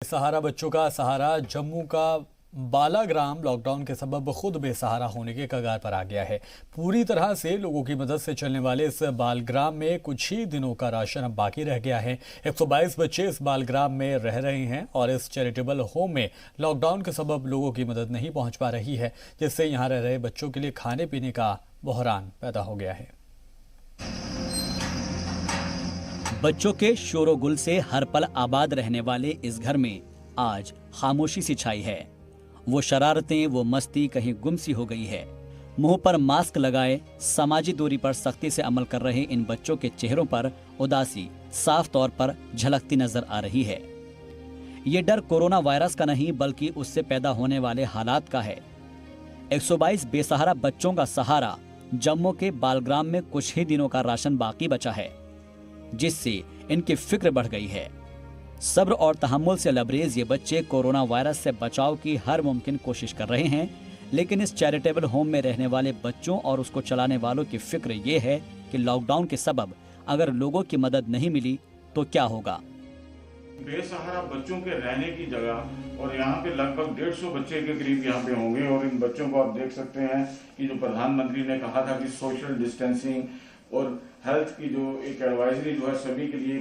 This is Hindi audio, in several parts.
सहारा बच्चों का सहारा जम्मू का बालाग्राम लॉकडाउन के सबब खुद बेसहारा होने के कगार पर आ गया है। पूरी तरह से लोगों की मदद से चलने वाले इस बालग्राम में कुछ ही दिनों का राशन अब बाकी रह गया है। 122 बच्चे इस बालग्राम में रह रहे हैं और इस चैरिटेबल होम में लॉकडाउन के सबब लोगों की मदद नहीं पहुंच पा रही है, जिससे यहाँ रह रहे बच्चों के लिए खाने पीने का बहरान पैदा हो गया है। बच्चों के शोरोगुल से हर पल आबाद रहने वाले इस घर में आज खामोशी सी छाई है। वो शरारतें, वो मस्ती कहीं गुम सी हो गई है। मुंह पर मास्क लगाए सामाजिक दूरी पर सख्ती से अमल कर रहे इन बच्चों के चेहरों पर उदासी साफ तौर पर झलकती नजर आ रही है। ये डर कोरोना वायरस का नहीं बल्कि उससे पैदा होने वाले हालात का है। 122 बेसहारा बच्चों का सहारा जम्मू के बालग्राम में कुछ ही दिनों का राशन बाकी बचा है, जिससे इनकी फिक्र बढ़ गई है। सब्र और तहम्मुल से लबरेज ये बच्चे कोरोना वायरस से बचाव की हर मुमकिन कोशिश कर रहे हैं, लेकिन इस चैरिटेबल होम में रहने वाले बच्चों और उसको चलाने वालों की फिक्र ये है कि लॉकडाउन के सबब अगर लोगों की मदद नहीं मिली तो क्या होगा। बेसहारा बच्चों के रहने की जगह और यहाँ पे लगभग 150 बच्चे के करीब यहाँ पे होंगे और इन बच्चों को आप देख सकते हैं कि जो प्रधानमंत्री ने कहा था कि सोशल डिस्टेंसिंग और हेल्थ की जो एक एडवाइजरी जो है सभी के लिए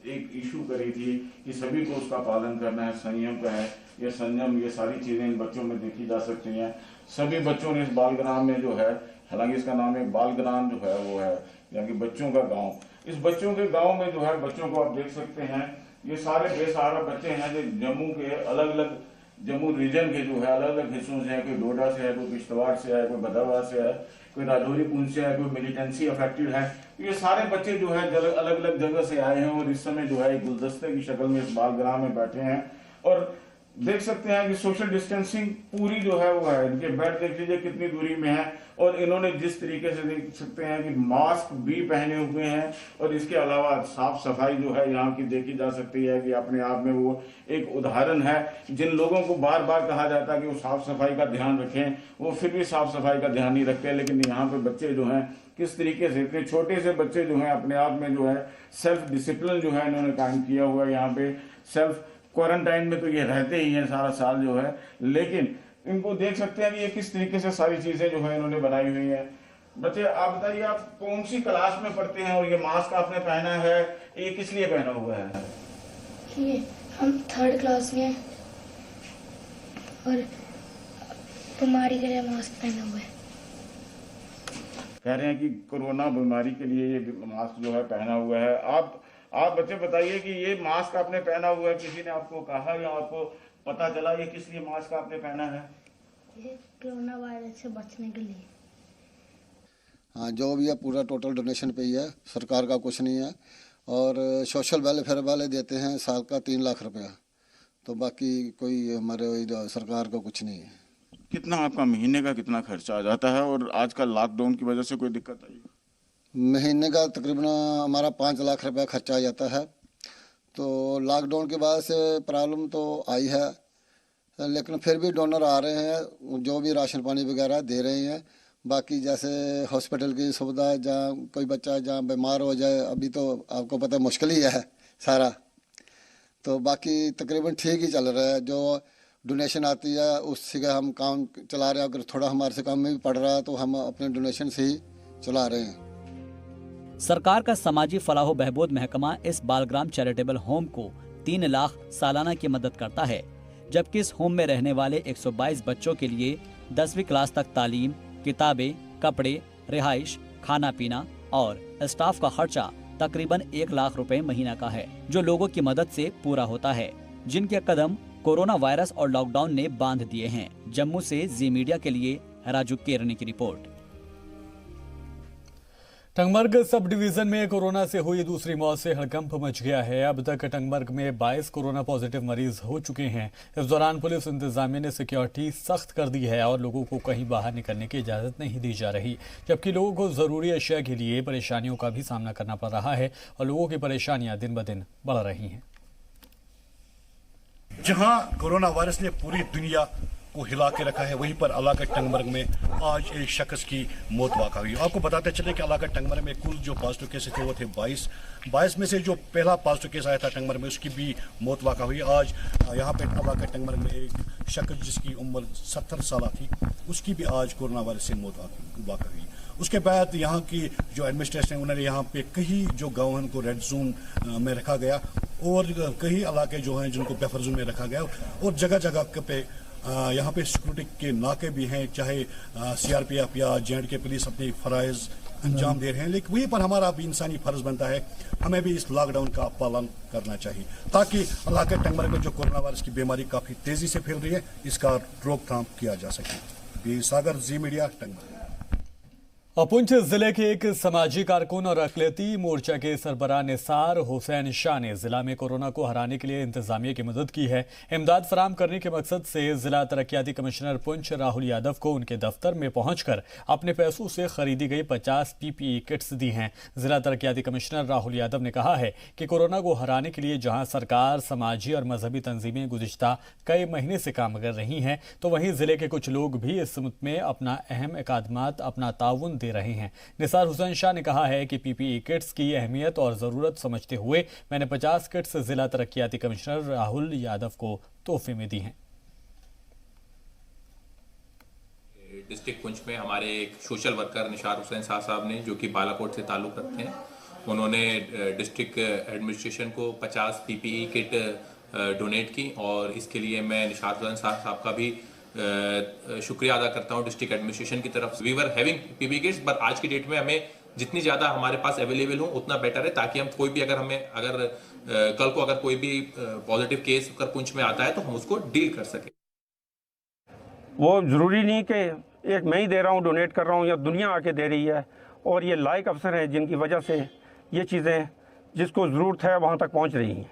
एक इशू करी थी कि सभी को उसका पालन करना है, संयम का है। ये संयम, ये सारी चीजें इन बच्चों में देखी जा सकती हैं। सभी बच्चों ने इस बालग्राम में जो है, हालांकि इसका नाम एक बालग्राम जो है वो है यानी कि बच्चों का गांव। इस बच्चों के गांव में जो है बच्चों को आप देख सकते हैं, ये सारे बेसहारा बच्चे हैं जो जम्मू के अलग अलग जम्मू रीजन के जो है अलग अलग हिस्सों से है। कोई डोडा से है, कोई किश्तवाड़ से है, कोई भदरवाह से है, कोई राजौरी पुंछ से है, कोई मिलिटेंसी अफेक्टेड है। तो ये सारे बच्चे जो है अलग अलग जगह से आए हैं और इस समय जो है एक गुलदस्ते की शक्ल में इस बालग्राम में बैठे हैं और देख सकते हैं कि सोशल डिस्टेंसिंग पूरी जो है वो है। इनके बेड देख लीजिए कितनी दूरी में है और इन्होंने जिस तरीके से देख सकते हैं कि मास्क भी पहने हुए हैं और इसके अलावा साफ सफाई जो है यहाँ की देखी जा सकती है कि अपने आप में वो एक उदाहरण है। जिन लोगों को बार बार कहा जाता है कि वो साफ सफाई का ध्यान रखें, वो फिर भी साफ सफाई का ध्यान नहीं रखते। लेकिन यहाँ पे बच्चे जो हैं किस तरीके से, इतने छोटे से बच्चे जो हैं अपने आप में जो है सेल्फ डिसिप्लिन जो है इन्होंने कायम किया हुआ है। यहाँ पे सेल्फ क्वारंटाइन में तो ये रहते ही हैं सारा साल जो है, लेकिन इनको देख सकते हैं कि ये किस तरीके से सारी चीजें जो है इन्होंने बनाई हुई हैं। बच्चे आप बताइए, आप कौन सी क्लास में पढ़ते हैं और ये मास्क आपने पहना है, ये किस लिए पहना हुआ है? ये हम 3rd क्लास में हैं और बीमारी के लिए मास्क पहना हुआ है। कह रहे हैं कि कोरोना बीमारी के लिए ये मास्क जो है पहना हुआ है। आप बच्चे बताइए कि ये मास्क आपने पहना हुआ है, किसी ने आपको कहा या आपको पता चला ये किस लिए मास्क आपने पहना है? ये कोरोना वायरस से बचने के लिए। हाँ, जो भी है पूरा टोटल डोनेशन पे ही है, सरकार का कुछ नहीं है। और सोशल वेलफेयर वाले देते हैं साल का 3 लाख रुपया, तो बाकी कोई हमारे सरकार का कुछ नहीं है। कितना आपका महीने का कितना खर्चा आ जाता है और आजकल लॉकडाउन की वजह से कोई दिक्कत आई? महीने का तकरीबन हमारा 5 लाख रुपया खर्चा आ जाता है। तो लॉकडाउन के बाद से प्रॉब्लम तो आई है, लेकिन फिर भी डोनर आ रहे हैं जो भी राशन पानी वगैरह दे रहे हैं। बाकी जैसे हॉस्पिटल की सुविधा, जहाँ कोई बच्चा जहाँ बीमार हो जाए, अभी तो आपको पता मुश्किल ही है सारा, तो बाकी तकरीबन ठीक ही चल रहा है। जो डोनेशन आती है उससे हम काम चला रहे हैं। अगर थोड़ा हमारे से काम में भी पड़ रहा है तो हम अपने डोनेशन से ही चला रहे हैं। सरकार का समाजी फलाह बहबूद महकमा इस बालग्राम चैरिटेबल होम को 3 लाख सालाना की मदद करता है, जबकि इस होम में रहने वाले 122 बच्चों के लिए 10वीं क्लास तक तालीम, किताबें, कपड़े, रिहाइश, खाना पीना और स्टाफ का खर्चा तकरीबन 1 लाख रुपए महीना का है, जो लोगों की मदद से पूरा होता है, जिनके कदम कोरोना वायरस और लॉकडाउन ने बांध दिए हैं। जम्मू से जी मीडिया के लिए राजू केरनी की रिपोर्ट। टंगमर्ग सब डिवीजन में कोरोना से हुई दूसरी मौत से हड़कंप मच गया है। अब तक टंगमर्ग में 22 कोरोना पॉजिटिव मरीज हो चुके हैं। इस दौरान पुलिस इंतजामिया ने सिक्योरिटी सख्त कर दी है और लोगों को कहीं बाहर निकलने की इजाजत नहीं दी जा रही, जबकि लोगों को जरूरी अशिया के लिए परेशानियों का भी सामना करना पड़ रहा है और लोगों की परेशानियां दिन ब दिन बढ़ रही हैं। जहां कोरोना वायरस ने पूरी दुनिया को हिला के रखा है। वहीं पर इलाका टंगमर्ग में आज एक शख्स की मौत वाक़ा हुई। आपको बताते चले कि इलाका टंगमर्ग में कुल जो पॉजिटिव केसेस थे वो थे 22 में से जो पहला पॉजिटिव केस आया था टंगमर्ग में उसकी भी मौत वाक़ा हुई। आज यहाँ पे इलाका टंगमर्ग में एक शख्स जिसकी उम्र 70 साल थी उसकी भी आज कोरोना वायरस से मौत वाक़ा हुई। उसके बाद यहाँ की जो एडमिनिस्ट्रेशन है उन्होंने यहाँ पे कई जो गाँव हैं उनको रेड जोन में रखा गया और कई इलाके जो हैं जिनको बफर जोन में रखा गया और जगह जगह पे यहाँ पे सिक्योरिटी के नाके भी हैं, चाहे CRPF या J&K पुलिस अपने फ़राइज़ अंजाम दे रहे हैं। लेकिन वहीं पर हमारा भी इंसानी फ़र्ज बनता है, हमें भी इस लॉकडाउन का पालन करना चाहिए ताकि इलाके टंगमर्ग में जो कोरोना वायरस की बीमारी काफ़ी तेज़ी से फैल रही है इसका रोकथाम किया जा सके। सागर जी मीडिया टंगमर्ग। और पुंछ जिले के एक समाजी कारकुन और अक़लियती मोर्चा के सरबराह निसार हुसैन शाह ने जिला में कोरोना को हराने के लिए इंतजामिया की मदद की है। इमदाद फराहम करने के मकसद से जिला तरक्याती कमिश्नर पुंछ राहुल यादव को उनके दफ्तर में पहुंचकर अपने पैसों से खरीदी गई 50 PPE किट्स दी हैं। जिला तरक्याती कमिश्नर राहुल यादव ने कहा है कि कोरोना को हराने के लिए जहां सरकार, समाजी और मजहबी तंजीमें गुज़िश्ता कई महीने से काम कर रही हैं, तो वहीं जिले के कुछ लोग भी इस मुद्दे में अपना अहम इक़दामात, अपना ताउन दे रहे हैं। निसार हुसैन शाह ने कहा है कि PPE किट्स की अहमियत और ज़रूरत समझते हुए मैंने 50 किट्स जिला तरक्याती कमिश्नर राहुल यादव को तोहफे में दी हैं। डिस्ट्रिक्ट पुंछ में हमारे एक सोशल वर्कर निसार हुसैन शाह साहब ने, जो कि बालाकोट से ताल्लुक़ रखते हैं, उन्होंने डिस्ट्रिक्ट एडमिनिस्ट्रेशन को 50 PPE किट डोनेट की और इसके लिए मैं निसार हुसैन शाह साहब का भी शुक्रिया अदा करता हूं डिस्ट्रिक्ट एडमिनिस्ट्रेशन की तरफ से। We were having PPE kits, पर आज की डेट में हमें जितनी ज़्यादा हमारे पास अवेलेबल हो उतना बेटर है, ताकि हम कोई भी अगर कल को अगर कोई भी पॉजिटिव केस अगर पुंछ में आता है तो हम उसको डील कर सकें। वो ज़रूरी नहीं कि एक मैं ही दे रहा हूँ, डोनेट कर रहा हूँ, या दुनिया आके दे रही है, और ये लायक अफसर हैं जिनकी वजह से ये चीज़ें जिसको ज़रूरत है वहाँ तक पहुँच रही हैं।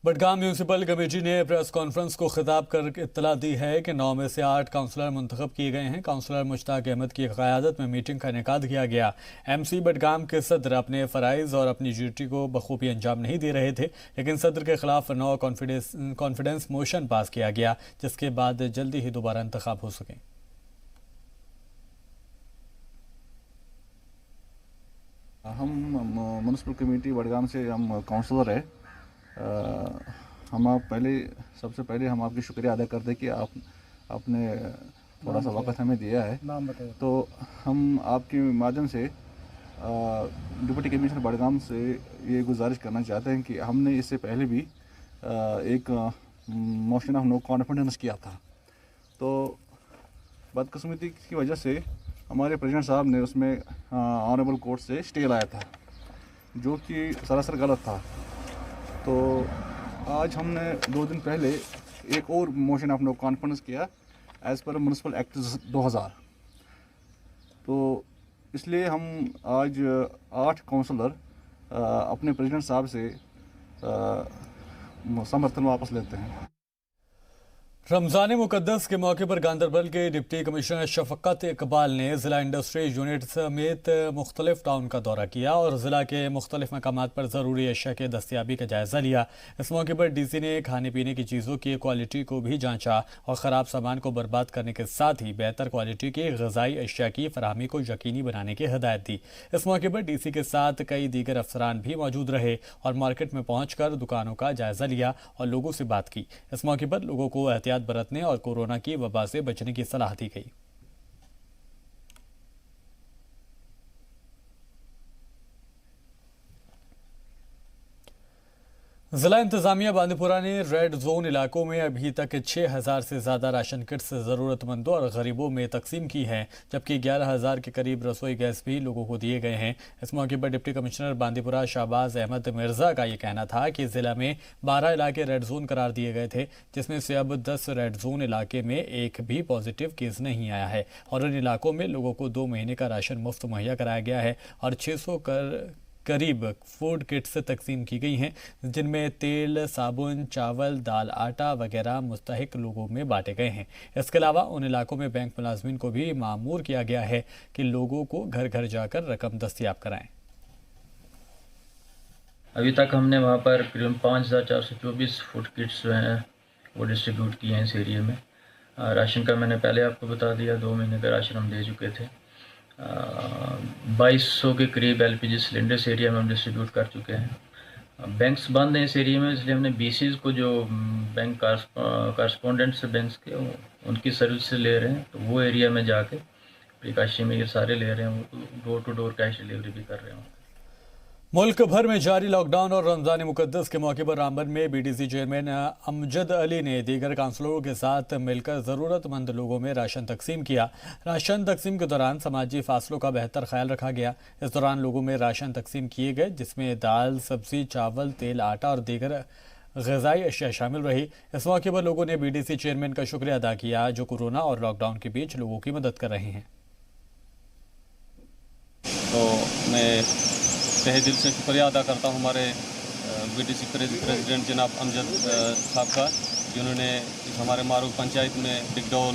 बडगाम म्यूनिसिपल कमेटी ने प्रेस कॉन्फ्रेंस को खिताब कर इत्तला दी है कि 9 में से 8 काउंसलर मुंतखब किए गए हैं। काउंसलर मुश्ताक अहमद की क़यादत में मीटिंग का इनेकाद किया गया। MC बडगाम के सदर अपने फ़राइज़ और अपनी ड्यूटी को बखूबी अंजाम नहीं दे रहे थे, लेकिन सदर के खिलाफ नो कॉन्फिडेंस मोशन पास किया गया, जिसके बाद जल्दी ही दोबारा इंतखाब हो सकें। हम म्यूनिसिपल कमेटी बडगाम से हम काउंसलर है। हम सबसे पहले हम आपकी शुक्रिया अदा करते कि आपने थोड़ा सा वक्त हमें दिया है। तो हम आपके माध्यम से डिप्टी कमिश्नर बडगाम से ये गुजारिश करना चाहते हैं कि हमने इससे पहले भी एक मोशन ऑफ नो कॉन्फिडेंस किया था, तो बदकिस्मती की वजह से हमारे प्रेसिडेंट साहब ने उसमें ऑनरेबल कोर्ट से स्टे लाया था, जो कि सरासर गलत था। तो आज हमने 2 दिन पहले एक और मोशन ऑफ नो कॉन्फिडेंस किया एज़ पर म्यूनिसिपल एक्ट 2000। तो इसलिए हम आज 8 काउंसलर अपने प्रेसिडेंट साहब से समर्थन वापस लेते हैं। रमज़ान मुक़द्दस के मौके पर गांदरबल के डिप्टी कमिश्नर शफ़क़त इकबाल ने ज़िला इंडस्ट्री यूनिट समेत मुख्तलिफ टाउन का दौरा किया और ज़िला के मुख्तलिफ मकामात पर ज़रूरी अशिया के दस्तियाबी का जायज़ा लिया। इस मौके पर DC ने खाने पीने की चीज़ों की क्वालिटी को भी जांचा और ख़राब सामान को बर्बाद करने के साथ ही बेहतर क्वालिटी की ग़िज़ाई अशिया की फराहमी को यकीनी बनाने की हिदायत दी। इस मौके पर DC के साथ कई दीगर अफसरान भी मौजूद रहे और मार्केट में पहुँच कर दुकानों का जायज़ा लिया और लोगों से बात की। इस मौके पर लोगों को एहतियात बरतने और कोरोना की वबा से बचने की सलाह दी गई। जिला इंतजामिया बांदीपुरा ने रेड जोन इलाकों में अभी तक 6000 से ज़्यादा राशन किट्स ज़रूरतमंदों और गरीबों में तकसीम की हैं, जबकि 11000 के करीब रसोई गैस भी लोगों को दिए गए हैं। इस मौके पर डिप्टी कमिश्नर बांदीपुरा शाहबाज अहमद मिर्ज़ा का ये कहना था कि ज़िला में 12 इलाके रेड जोन करार दिए गए थे, जिसमें से अब 10 रेड जोन इलाके में एक भी पॉजिटिव केस नहीं आया है और इन इलाकों में लोगों को 2 महीने का राशन मुफ्त मुहैया कराया गया है और 600 करीब फूड किट्स तकसीम की गई हैं, जिनमें तेल, साबुन, चावल, दाल, आटा वगैरह मुस्तहिक लोगों में बांटे गए हैं। इसके अलावा उन इलाकों में बैंक मुलाजमीन को भी मामूर किया गया है कि लोगों को घर घर जाकर रकम दस्तयाब कराएं। अभी तक हमने वहाँ पर करीब 5424 फूड किट्स जो हैं वो डिस्ट्रीब्यूट किए हैं इस एरिया में, राशन का मैंने पहले आपको बता दिया, 2 महीने का राशन हम दे चुके थे। 2200 के करीब LPG सिलेंडर इस एरिया में हम डिस्ट्रीब्यूट कर चुके हैं। बैंक्स बंद हैं इस एरिया में, इसलिए हमने BCs को जो बैंक कॉरस्पॉन्डेंट्स बैंक्स के उनकी सर्विस से ले रहे हैं, तो वो एरिया में जाके प्रिकाशी में ये सारे ले रहे हैं, वो door to door cash delivery भी कर रहे हैं। मुल्क भर में जारी लॉकडाउन और रमजान मुकद्दस के मौके पर रामबन में BDC चेयरमैन अमजद अली ने दीगर काउंसलरों के साथ मिलकर ज़रूरतमंद लोगों में राशन तकसीम किया। राशन तकसीम के दौरान समाजी फासलों का बेहतर ख्याल रखा गया। इस दौरान लोगों में राशन तकसीम किए गए, जिसमें दाल, सब्जी, चावल, तेल, आटा और दीगर ग़िज़ाई अशिया शामिल रही। इस मौके पर लोगों ने BDC चेयरमैन का शुक्रिया अदा किया, जो कोरोना और लॉकडाउन के बीच लोगों की मदद कर रहे हैं। तो मैं तहे दिल से शुक्रिया अदा करता हूँ हमारे BDC प्रेसिडेंट जनाब अमजद साहब का, जिन्होंने इस हमारे मारूफ पंचायत में डिगडोल,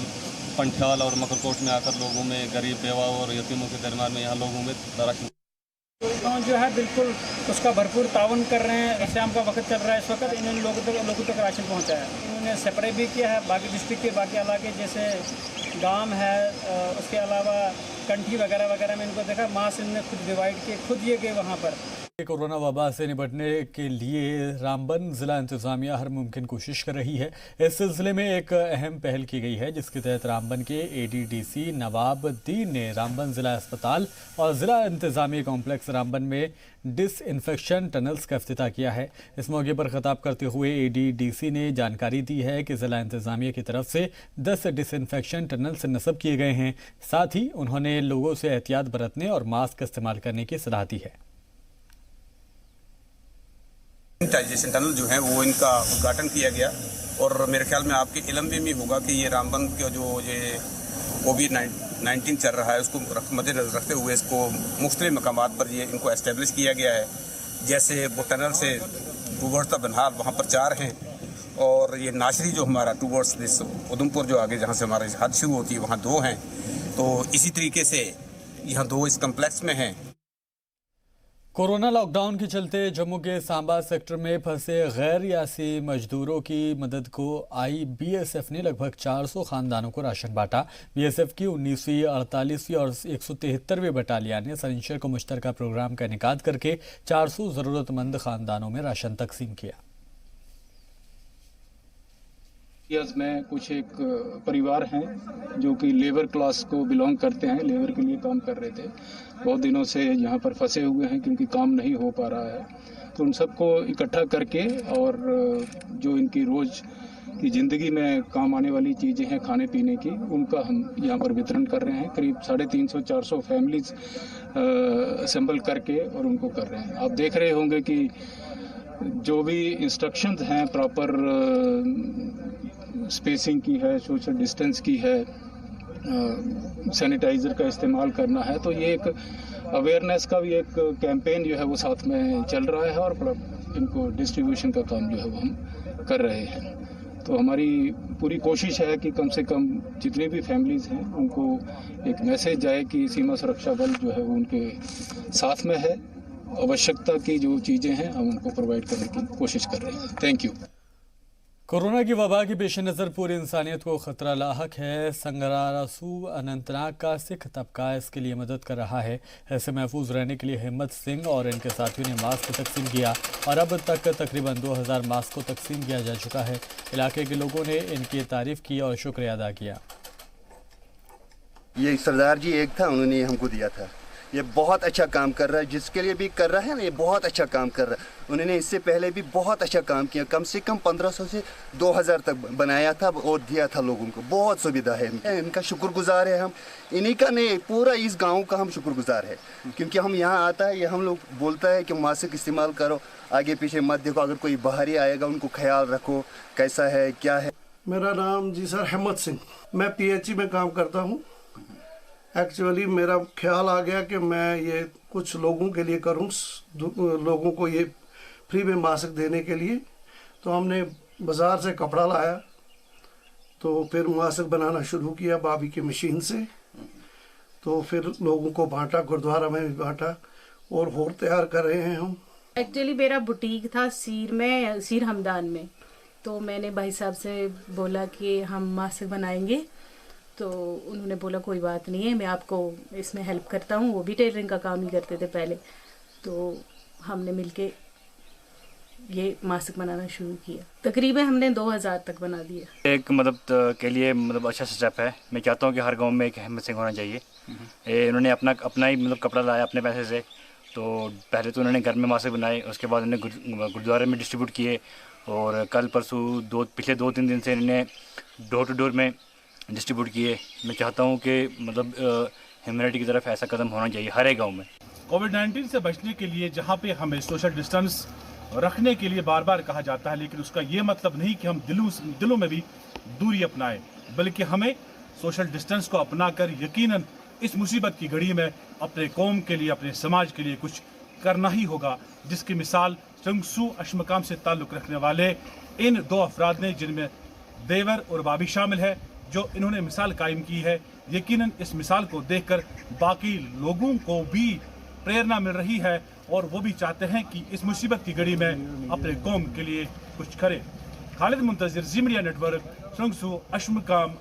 पंठियाल और मकरकोट में आकर लोगों में, गरीब बेवा और यतीमों के दरमियान में यहाँ लोगों में राशन जो है बिल्कुल उसका भरपूर ताउन कर रहे हैं। शाम का वक्त चल रहा है, इस वक्त इन्होंने लोगों तक राशन पहुँचाया। इन्होंने स्प्रे भी किया है बाकी डिस्ट्रिक्ट के बाकी इलाके जैसे गांव है, उसके अलावा कंठी वगैरह में इनको देखा, मास्क इन्होंने खुद डिवाइड किए, खुद ये गए वहाँ पर। कोरोना वबा से निपटने के लिए रामबन ज़िला इंतज़ामिया हर मुमकिन कोशिश कर रही है। इस सिलसिले में एक अहम पहल की गई है, जिसके तहत रामबन के ADDC नवाबुद्दीन ने रामबन ज़िला अस्पताल और ज़िला इंतज़ामिया कॉम्प्लेक्स रामबन में डिसइंफेक्शन टनल्स का इफ्तिताह किया है। इस मौके पर खिताब करते हुए ADDC ने जानकारी दी है कि ज़िला इंतज़ामिया की तरफ से 10 डिसइंफेक्शन टनल्स नस्ब किए गए हैं। साथ ही उन्होंने लोगों से एहतियात बरतने और मास्क इस्तेमाल करने की सलाह दी है। सैनिटाइजेशन टनल जो है वो इनका उद्घाटन किया गया, और मेरे ख्याल में आपके इल्म में भी होगा कि ये रामबन का जो ये COVID-19 चल रहा है उसको मद्देनजर रखते हुए इसको मुख्तलिफ मकामात पर ये इनको एस्टेब्लिश किया गया है। जैसे वो टनल से टूवर्ड्स बनहाल वहाँ पर 4 हैं, और ये नाशरी जो हमारा टूवर्ड्स दिस उधमपुर जो आगे जहाँ से हमारी हद शुरू होती है वहाँ 2 हैं। तो इसी तरीके से यहाँ 2 इस कम्प्लेक्स में हैं। कोरोना लॉकडाउन के चलते जम्मू के सांबा सेक्टर में फंसे गैर रियासी मजदूरों की मदद को आई BSF ने लगभग 400 खानदानों को राशन बांटा। BSF की 19वीं, 48वीं और 173वीं बटालियन ने शनिचर को मुश्तरका प्रोग्राम का इनेकाद करके 400 ज़रूरतमंद खानदानों में राशन तकसीम किया। में कुछ एक परिवार हैं जो कि लेबर क्लास को बिलोंग करते हैं, लेबर के लिए काम कर रहे थे, बहुत दिनों से यहाँ पर फंसे हुए हैं क्योंकि काम नहीं हो पा रहा है। तो उन सबको इकट्ठा करके और जो इनकी रोज़ की ज़िंदगी में काम आने वाली चीज़ें हैं खाने पीने की, उनका हम यहाँ पर वितरण कर रहे हैं। करीब 350-400 फैमिलीज असेंबल करके और उनको कर रहे हैं। आप देख रहे होंगे कि जो भी इंस्ट्रक्शंस हैं प्रॉपर स्पेसिंग की है, सोशल डिस्टेंस की है, सैनिटाइज़र का इस्तेमाल करना है, तो ये एक अवेयरनेस का भी एक कैंपेन जो है वो साथ में चल रहा है, और इनको डिस्ट्रीब्यूशन का काम जो है वो हम कर रहे हैं। तो हमारी पूरी कोशिश है कि कम से कम जितनी भी फैमिलीज़ हैं उनको एक मैसेज जाए कि सीमा सुरक्षा बल जो है वो उनके साथ में है। आवश्यकता की जो चीज़ें हैं हम उनको प्रोवाइड करने की कोशिश कर रहे हैं। Thank you. कोरोना की वबा के पेश नज़र पूरी इंसानियत को ख़तरा लाहक है। संगरासू अनंतनाग का सिख तबका इसके लिए मदद कर रहा है। ऐसे महफूज रहने के लिए हिम्मत सिंह और इनके साथियों ने मास्क तकसीम किया और अब तक तकरीबन 2000 मास्क को तकसीम किया जा चुका है। इलाके के लोगों ने इनकी तारीफ़ की और शुक्रिया अदा किया। ये सरदार जी एक था, उन्होंने हमको दिया था। ये बहुत अच्छा काम कर रहा है, जिसके लिए भी कर रहा है ना, ये बहुत अच्छा काम कर रहा है। उन्होंने इससे पहले भी बहुत अच्छा काम किया, कम से कम 1500 से 2000 तक बनाया था और दिया था लोगों को। बहुत सुविधा है इनका शुक्रगुजार है हम। इन्हीं का नहीं, पूरा इस गांव का हम शुक्रगुजार है, क्योंकि हम यहाँ आता है, ये हम लोग बोलता है कि मास्क इस्तेमाल करो, आगे पीछे मत देखो, अगर कोई बाहरी आएगा उनको ख्याल रखो कैसा है क्या है। मेरा नाम जी सर हिम्मत सिंह, मैं PHE में काम करता हूँ। एक्चुअली मेरा ख्याल आ गया कि मैं ये कुछ लोगों के लिए करूँ, लोगों को ये फ्री में मास्क देने के लिए। तो हमने बाज़ार से कपड़ा लाया, तो फिर मास्क बनाना शुरू किया बाबी की मशीन से। तो फिर लोगों को बांटा, गुरुद्वारा में भी बांटा और तैयार कर रहे हैं हम। एक्चुअली मेरा बुटीक था सीर हमदान में, तो मैंने भाई साहब से बोला कि हम मास्क बनाएंगे, तो उन्होंने बोला कोई बात नहीं है, मैं आपको इसमें हेल्प करता हूँ। वो भी टेलरिंग का काम ही करते थे पहले, तो हमने मिलके ये मास्क बनाना शुरू किया। तकरीबन हमने 2000 तक बना दिया। एक के लिए अच्छा स्टेप है। मैं चाहता हूँ कि हर गांव में एक हिम्मत सिंह होना चाहिए। इन्होंने अपना ही कपड़ा लाया अपने पैसे से। तो पहले तो उन्होंने घर में मास्क बनाए, उसके बाद उन्होंने गुरुद्वारे में डिस्ट्रीब्यूट किए, और कल परसों पिछले 2-3 दिन से इन्होंने डोर टू डोर में डिस्ट्रीब्यूट किए। मैं चाहता हूँ कि ह्यूमैनिटी की तरफ ऐसा कदम होना चाहिए हर एक गाँव में। कोविड-19 से बचने के लिए जहाँ पे हमें सोशल डिस्टेंस रखने के लिए बार बार कहा जाता है, लेकिन उसका ये मतलब नहीं कि हम दिलों में भी दूरी अपनाएं, बल्कि हमें सोशल डिस्टेंस को अपनाकर यकीनन इस मुसीबत की घड़ी में अपने कौम के लिए, अपने समाज के लिए कुछ करना ही होगा, जिसकी मिसाल चंगसू अशमकाम से ताल्लुक़ रखने वाले इन 2 अफराद ने, जिनमें देवर और बाबी शामिल है, जो इन्होंने मिसाल कायम की है। यकीनन इस मिसाल को देखकर बाकी लोगों को भी प्रेरणा मिल रही है और वो भी चाहते हैं कि इस मुसीबत की घड़ी में अपने कौम के लिए कुछ करें। खालिद मुंतजिर, जी मीडिया नेटवर्क, चंगसू अशमकाम।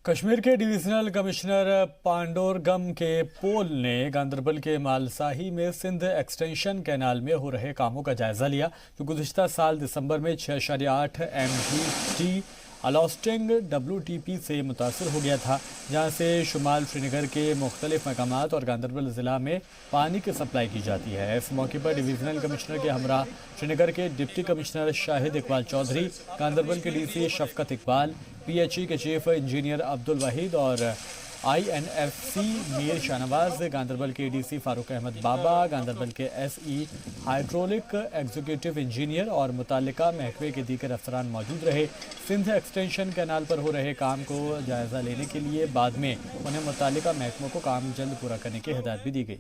कश्मीर के डिविजनल कमिश्नर पांडोरगम के पोल ने गांदरबल के मालसाही में सिंध एक्सटेंशन कैनाल में हो रहे कामों का जायजा लिया, जो गुज़िश्ता साल दिसंबर में 6.8 MGT अलॉस्टिंग WTP से मुतासर हो गया था, जहां से शुमाल श्रीनगर के मुख्तलिफ मकामात और गांदरबल ज़िला में पानी की सप्लाई की जाती है। इस मौके पर डिविजनल कमिश्नर के हमरा श्रीनगर के डिप्टी कमिश्नर शाहिद इकबाल चौधरी, गांदरबल के DC शफकत इकबाल, PHE के चीफ इंजीनियर अब्दुल वाहिद और INFC मीर शाहनवाज, गांदरबल के DC फारूक अहमद बाबा, गांदरबल के SE हाइड्रोलिक एग्जीक्यूटिव इंजीनियर और मुतालिका महकमे के दीगर अफसरान मौजूद रहे। सिंध एक्सटेंशन कैनाल पर हो रहे काम को जायजा लेने के लिए बाद में उन्हें मुतालिका महकमों को काम जल्द पूरा करने की हिदायत भी दी गई।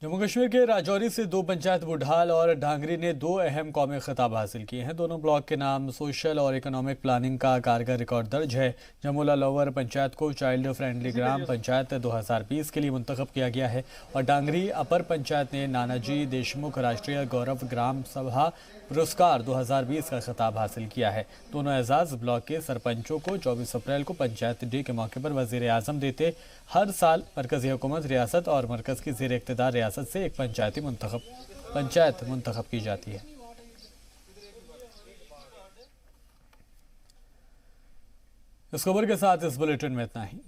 जम्मू कश्मीर के राजौरी से 2 पंचायत बुढ़ाल और ढांगरी ने 2 अहम कौमी खिताब हासिल किए हैं। दोनों ब्लॉक के नाम सोशल और इकोनॉमिक प्लानिंग का कारगर रिकॉर्ड दर्ज है। जमुला लोअर पंचायत को चाइल्ड फ्रेंडली ग्राम पंचायत 2020 के लिए मुंतखब किया गया है और डांगरी अपर पंचायत ने नानाजी देशमुख राष्ट्रीय गौरव ग्राम सभा पुरस्कार 2020 का खिताब हासिल किया है। दोनों एजाज ब्लॉक के सरपंचों को 24 अप्रैल को पंचायत डे के मौके पर वजीर आजम देते। हर साल मरकजी हुकूमत, रियासत और मरकज़ की ज़ेर इक़्तिदार रियासत से एक पंचायत मुंतखब की जाती है। इस खबर के साथ इस बुलेटिन में इतना ही।